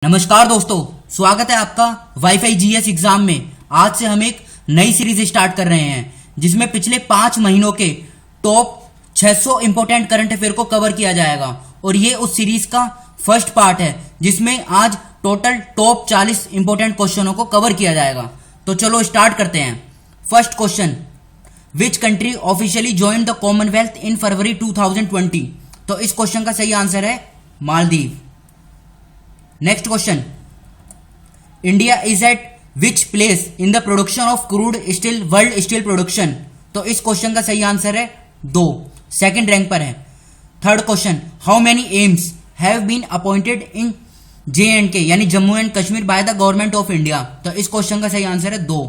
नमस्कार दोस्तों, स्वागत है आपका वाईफाई जीएस एग्जाम में। आज से हम एक नई सीरीज स्टार्ट कर रहे हैं जिसमें पिछले 5 महीनों के टॉप 600 इंपोर्टेंट करंट अफेयर को कवर किया जाएगा और ये उस सीरीज का फर्स्ट पार्ट है जिसमें आज टोटल टॉप 40 इंपोर्टेंट क्वेश्चनों को कवर किया जाएगा। तो चलो स्टार्ट करते हैं। First question, which country officially join the Commonwealth in February 2020? तो इस क्वेश्चन का सही आंसर है Maldives. Next question, India is at which place in the production of crude steel world steel production? तो इस क्वेश्चन का सही आंसर है 2, सेकंड रैंक पर है। Third question, how many AIIMS have been appointed in JNK यानी Jammu and Kashmir by the government of India? तो इस क्वेश्चन का सही आंसर है 2।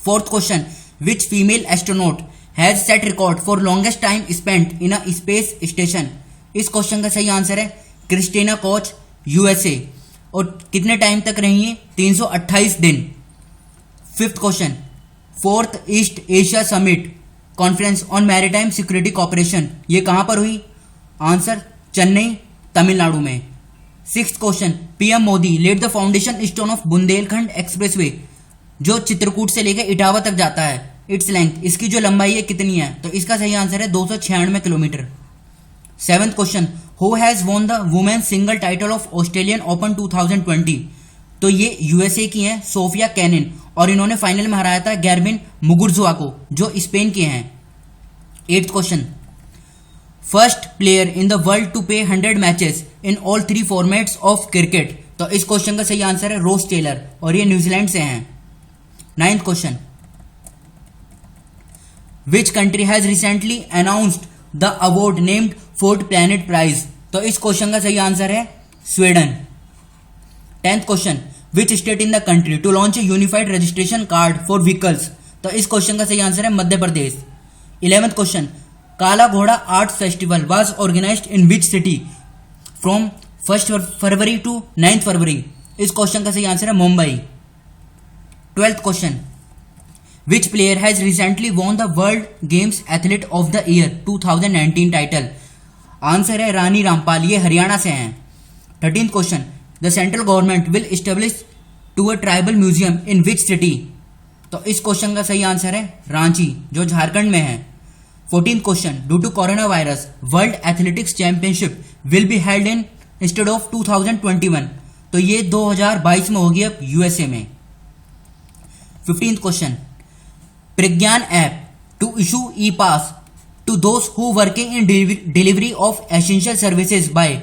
Fourth question, which female astronaut has set record for longest time spent in a space station? इस question का सही answer है क्रिस्टीना कोच, USA। और कितने टाइम तक रही है? 328 दिन। Fifth question, fourth East Asia summit conference on maritime security cooperation ये कहां पर हुई? आंसर चेन्नई, तमिलनाडु में। Sixth question, PM Modi laid the foundation stone of Bundelkhand expressway जो चित्रकूट से लेकर इटावा तक जाता है। इट्स लेंथ, इसकी जो लंबाई है कितनी है? तो इसका सही आंसर है 296 kilometre. Seventh question, who has won the women single title of Australian open 2020? तो ये USA की हैं सोफिया कैनिन और इन्होंने फाइनल में हराया था गैर्बिन मुगुरुजा को जो स्पेन के हैं। Eighth question, first player in the world to play 100 matches in all 3 formats of cricket? तो इस क्वेश्चन का सही आंसर है रोस टेलर और ये न्यूजीलैंड से हैं। Ninth question, which country has recently announced the award named fourth planet prize? तो इस क्वेश्चन का सही आंसर है Sweden. 10th question, which state in the country to launch a unified registration card for vehicles? तो इस question का सही answer है Madhya Pradesh. 11th question, Kala Ghoda art festival was organised in which city from 1 February to 9 February? इस question का सही answer है Mumbai. 12th question, Which player has recently won the World Games Athlete of the Year 2019 title? Answer है रानी रामपाल, ये हरियाणा से हैं। 13th question, the central government will establish to a tribal museum in which city? तो इस question का सही answer है रांची जो झारखंड में है। 14th question, due to corona virus world athletics championship will be held in instead of 2021? तो ये 2022 में होगी अब USA में। 15th question, Pragyan app to issue e-pass to those who working in delivery of essential services by?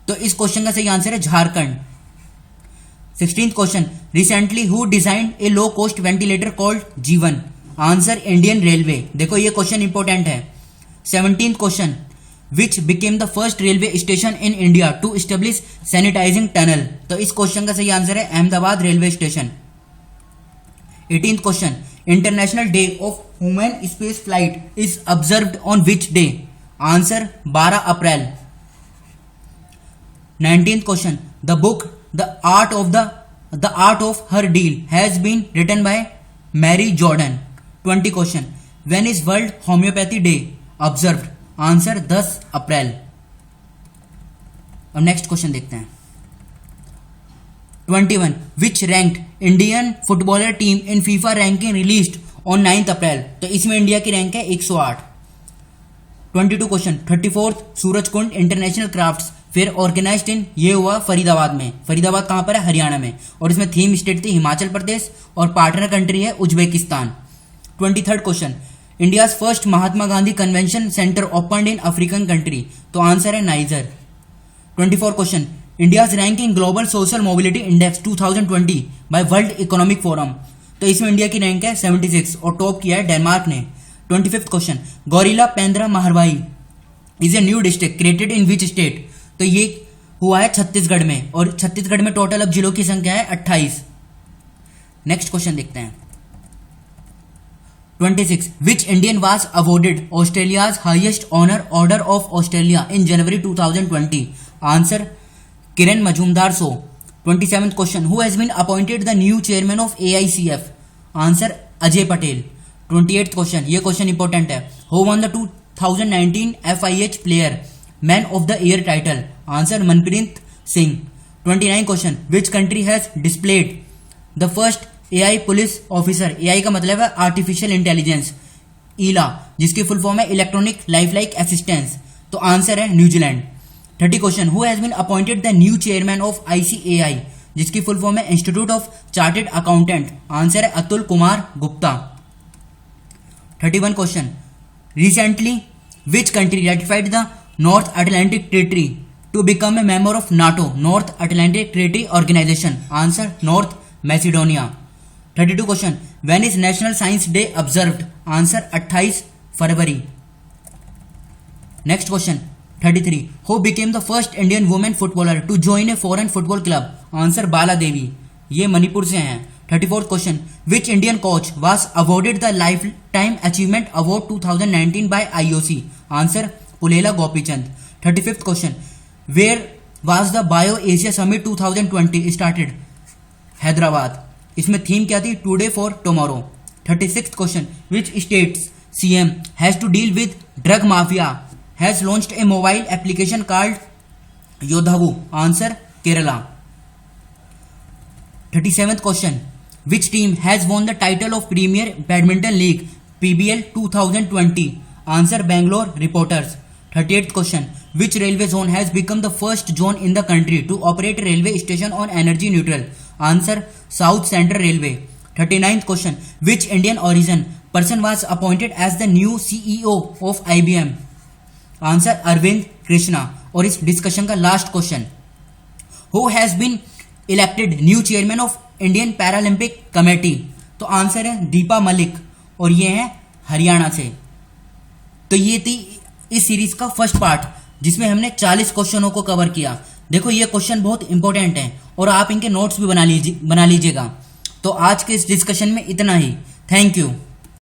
तो इस question का सही आंसर है Jharkhand. 16th question, recently who designed a low cost ventilator called Jeevan? Answer Indian railway. देखो ये question important है। 17th question, which became the first railway station in India to establish sanitising tunnel? तो इस question का सही answer है Ahmedabad railway station. 18th question, international day of human space flight is observed on which day? Answer 12 April. 19th question, the book the art of her deal has been written by Mary Jordan. 20 question, when is world homeopathy day observed? Answer 10 April. अब next question देखते हैं। 21, which ranked Indian footballer team in FIFA ranking released on 9 April? तो इसमें India की rank है 108। 22 question, 34th Surajkund international crafts fair organised in, ये हुआ फरीदाबाद में। फरीदाबाद कहां पर है? हरियाणा में। और इसमें थीम स्टेट थी हिमाचल प्रदेश और पार्टनर कंट्री है Uzbekistan. 23rd question, India first Mahatma Gandhi convention centre opened in African country? तो आंसर है Niger. 24 question, India's ranking global social mobility index 2020 by world economic forum? तो इसमें इंडिया की रैंक है 76 और टॉप किया है डेनमार्क ने। 25th question, Gaurela Pendra Marwahi is a new district created in which state? तो ये हुआ है छत्तीसगढ़ में और छत्तीसगढ़ में टोटल अब जिलों की संख्या है 28। नेक्स्ट क्वेश्चन देखते हैं। 26, which Indian was awarded Australia's highest honour order of Australia in January 2020? Answer Kiran Mazumdar Shaw. 27th question, who has been appointed the new chairman of AICF? Answer Ajay Patel. 28th question, ये क्वेश्चन इंपॉर्टेंट है, who won the 2019 FIH player man of the year title? Answer Manpreet Singh. 29 question, which country has displayed the first AI police officer? AI का मतलब है artificial intelligence, Ella, जिसकी full form है electronic lifelike assistance. तो answer है New Zealand. 30 question, who has been appointed the new chairman of ICAI? जिसकी full form है institute of chartered accountant. Answer है Atul Kumar Gupta. 31 question, recently which country ratified the North Atlantic treaty to become a member of NATO? North Atlantic treaty organisation. Answer North Macedonia. 32 question, when is national science day observed? Answer 28 फरवरी। Next question 33, who became the first Indian women footballer to join a foreign football club? Answer Bala Devi, ये मणिपुर से हैं। 34th question, which Indian coach was awarded the lifetime achievement award 2019 by IOC? Answer Pullela Gopichand. 35th question, where was the bio Asia summit 2020 started? Hyderabad. इसमें theme क्या थी? Today for tomorrow. 36th question, which states CM has to deal with drug mafia has launched a mobile application called Yodhavu? Answer Kerala. 37th question, which team has won the title of premier badminton league PBL 2020? Answer Bangalore raptors. 38th question, which railway zone has become the first zone in the country to operate railway station on energy neutral? Answer south central railway. 39th question, which Indian origin person was appointed as the new CEO of IBM? Answer Arvind Krishna. और इस discussion का last question, who has been elected new chairman of Indian Paralympic committee? तो answer है दीपा मलिक, और ये है हरियाणा से। तो ये थी इस सीरीज का फर्स्ट पार्ट, जिसमें हमने 40 क्वेश्चनों को कवर किया। देखो ये क्वेश्चन बहुत इंपॉर्टेंट हैं और आप इनके नोट्स भी बना लीजिएगा। तो आज के इस डिस्कशन में इतना ही। Thank you.